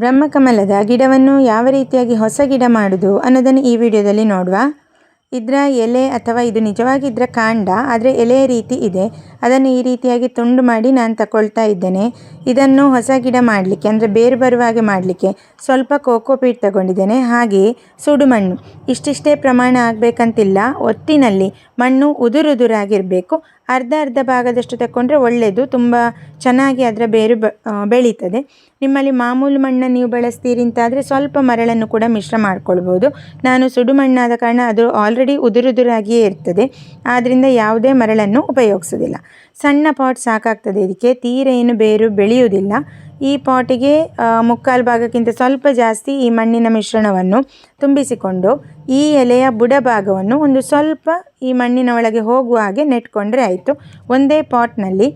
ಬ್ರಹ್ಮಕಮಲದ ಗಿಡವನ್ನು ಯಾವ ರೀತಿಯಾಗಿ ಹೊಸ ಗಿಡ ಮಾಡೋದು ಅನ್ನೋದನ್ನು ಈ ವಿಡಿಯೋದಲ್ಲಿ ನೋಡುವ. ಇದರ ಎಲೆ ಅಥವಾ ಇದು ನಿಜವಾಗಿ ಇದರ ಕಾಂಡ, ಆದರೆ ಎಲೆಯ ರೀತಿ ಇದೆ. ಅದನ್ನು ಈ ರೀತಿಯಾಗಿ ತುಂಡು ಮಾಡಿ ನಾನು ತಗೊಳ್ತಾ ಇದ್ದೇನೆ. ಇದನ್ನು ಹೊಸ ಗಿಡ ಮಾಡಲಿಕ್ಕೆ ಅಂದರೆ ಬೇರು ಬರುವ ಹಾಗೆ ಮಾಡಲಿಕ್ಕೆ ಸ್ವಲ್ಪ ಕೋಕೋಪೀಟ್ ತಗೊಂಡಿದ್ದೇನೆ. ಹಾಗೆಯೇ ಸುಡುಮಣ್ಣು ಇಷ್ಟಿಷ್ಟೇ ಪ್ರಮಾಣ ಆಗಬೇಕಂತಿಲ್ಲ. ಒಟ್ಟಿನಲ್ಲಿ ಮಣ್ಣು ಉದುರುದುರಾಗಿರಬೇಕು. ಅರ್ಧ ಅರ್ಧ ಭಾಗದಷ್ಟು ತಗೊಂಡ್ರೆ ಒಳ್ಳೆಯದು, ತುಂಬ ಚೆನ್ನಾಗಿ ಅದರ ಬೇರು ಬೆಳೀತದೆ. ನಿಮ್ಮಲ್ಲಿ ಮಾಮೂಲು ಮಣ್ಣನ್ನು ನೀವು ಬಳಸ್ತೀರಿ ಅಂತಾದರೆ ಸ್ವಲ್ಪ ಮರಳನ್ನು ಕೂಡ ಮಿಶ್ರ ಮಾಡ್ಕೊಳ್ಬೋದು. ನಾನು ಸುಡು ಮಣ್ಣಾದ ಕಾರಣ ಅದು ಆಲ್ರೆಡಿ ಉದುರುದುರಾಗಿಯೇ ಇರ್ತದೆ, ಆದ್ದರಿಂದ ಯಾವುದೇ ಮರಳನ್ನು ಉಪಯೋಗಿಸೋದಿಲ್ಲ. ಸಣ್ಣ ಪಾಟ್ ಸಾಕಾಗ್ತದೆ. ಇದಕ್ಕೆ ತೀರ ಏನು ಬೇರು ಬೆಳೆಯುವುದಿಲ್ಲ. ಈ ಪಾಟಿಗೆ ಮುಕ್ಕಾಲು ಭಾಗಕ್ಕಿಂತ ಸ್ವಲ್ಪ ಜಾಸ್ತಿ ಈ ಮಣ್ಣಿನ ಮಿಶ್ರಣವನ್ನು ತುಂಬಿಸಿಕೊಂಡು ಈ ಎಲೆಯ ಬುಡ ಭಾಗವನ್ನು ಒಂದು ಸ್ವಲ್ಪ ಈ ಮಣ್ಣಿನ ಒಳಗೆ ಹೋಗುವ ಹಾಗೆ ನೆಟ್ಕೊಂಡ್ರೆ ಆಯಿತು. ಒಂದೇ ಪಾಟ್ನಲ್ಲಿ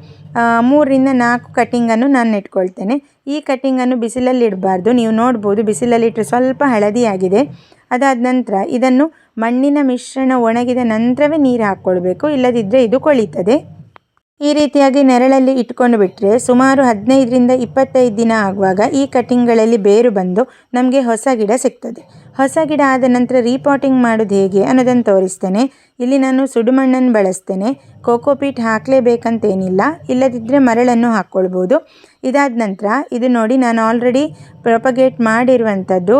3ರಿಂದ 4 ಕಟ್ಟಿಂಗನ್ನು ನಾನು ನೆಟ್ಕೊಳ್ತೇನೆ. ಈ ಕಟ್ಟಿಂಗನ್ನು ಬಿಸಿಲಲ್ಲಿ ಇಡಬಾರ್ದು. ನೀವು ನೋಡ್ಬೋದು, ಬಿಸಿಲಲ್ಲಿಟ್ಟರೆ ಸ್ವಲ್ಪ ಹಳದಿಯಾಗಿದೆ. ಅದಾದ ನಂತರ ಇದನ್ನು ಮಣ್ಣಿನ ಮಿಶ್ರಣ ಒಣಗಿದ ನಂತರವೇ ನೀರು ಹಾಕ್ಕೊಳ್ಬೇಕು, ಇಲ್ಲದಿದ್ದರೆ ಇದು ಕೊಳೀತದೆ. ಈ ರೀತಿಯಾಗಿ ನೆರಳಲ್ಲಿ ಇಟ್ಕೊಂಡು ಬಿಟ್ಟರೆ ಸುಮಾರು 15ರಿಂದ 25 ದಿನ ಆಗುವಾಗ ಈ ಕಟ್ಟಿಂಗ್ಗಳಲ್ಲಿ ಬೇರು ಬಂದು ನಮಗೆ ಹೊಸ ಗಿಡ ಸಿಗ್ತದೆ. ಹೊಸ ಗಿಡ ಆದ ನಂತರ ರೀಪಾಟಿಂಗ್ ಮಾಡೋದು ಹೇಗೆ ಅನ್ನೋದನ್ನು ತೋರಿಸ್ತೇನೆ. ಇಲ್ಲಿ ನಾನು ಸುಡುಮಣ್ಣನ್ನು ಬಳಸ್ತೇನೆ. ಕೋಕೋಪೀಟ್ ಹಾಕಲೇಬೇಕಂತೇನಿಲ್ಲ, ಇಲ್ಲದಿದ್ದರೆ ಮರಳನ್ನು ಹಾಕ್ಕೊಳ್ಬೋದು. ಇದಾದ ನಂತರ ಇದು ನೋಡಿ, ನಾನು ಆಲ್ರೆಡಿ ಪ್ರೊಪಗೇಟ್ ಮಾಡಿರುವಂಥದ್ದು.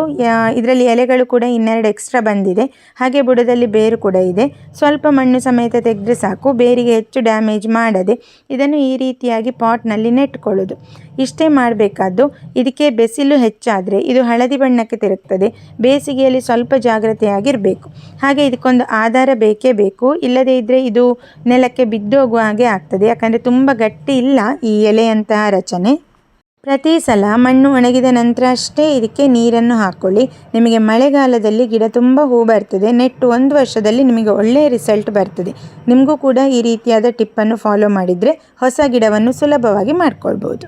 ಇದರಲ್ಲಿ ಎಲೆಗಳು ಕೂಡ 2 ಎಕ್ಸ್ಟ್ರಾ ಬಂದಿದೆ. ಹಾಗೆ ಬುಡದಲ್ಲಿ ಬೇರು ಕೂಡ ಇದೆ. ಸ್ವಲ್ಪ ಮಣ್ಣು ಸಮೇತ ತೆಗೆದ್ರೆ ಸಾಕು, ಬೇರಿಗೆ ಹೆಚ್ಚು ಡ್ಯಾಮೇಜ್ ಮಾಡದೆ ಇದನ್ನು ಈ ರೀತಿಯಾಗಿ ಪಾಟ್ನಲ್ಲಿ ನೆಟ್ಕೊಳ್ಳೋದು. ಇಷ್ಟೇ ಮಾಡಬೇಕಾದ್ದು. ಇದಕ್ಕೆ ಬಿಸಿಲು ಹೆಚ್ಚಾದರೆ ಇದು ಹಳದಿ ಬಣ್ಣಕ್ಕೆ ತಿರುಗ್ತದೆ. ಬೇಸಿಗೆಯಲ್ಲಿ ಸ್ವಲ್ಪ ಜಾಗ್ರತೆಯಾಗಿರಬೇಕು. ಹಾಗೆ ಇದಕ್ಕೊಂದು ಆಧಾರ ಬೇಕೇ ಬೇಕು, ಇಲ್ಲದೇ ಇದ್ದರೆ ಇದು ನೆಲಕ್ಕೆ ಬಿದ್ದೋಗುವ ಹಾಗೆ ಆಗ್ತದೆ. ಯಾಕಂದರೆ ತುಂಬ ಗಟ್ಟಿ ಇಲ್ಲ ಈ ಎಲೆಯಂತಹ ರಚನೆ. ಪ್ರತಿ ಸಲ ಮಣ್ಣು ಒಣಗಿದ ನಂತರ ಅಷ್ಟೇ ಇದಕ್ಕೆ ನೀರನ್ನು ಹಾಕ್ಕೊಳ್ಳಿ. ನಿಮಗೆ ಮಳೆಗಾಲದಲ್ಲಿ ಗಿಡ ತುಂಬ ಹೂ ಬರ್ತದೆ. ನೆಟ್ಟು 1 ವರ್ಷದಲ್ಲಿ ನಿಮಗೆ ಒಳ್ಳೆಯ ರಿಸಲ್ಟ್ ಬರ್ತದೆ. ನಿಮಗೂ ಕೂಡ ಈ ರೀತಿಯಾದ ಟಿಪ್ಪನ್ನು ಫಾಲೋ ಮಾಡಿದರೆ ಹೊಸ ಗಿಡವನ್ನು ಸುಲಭವಾಗಿ ಮಾಡ್ಕೊಳ್ಬೋದು.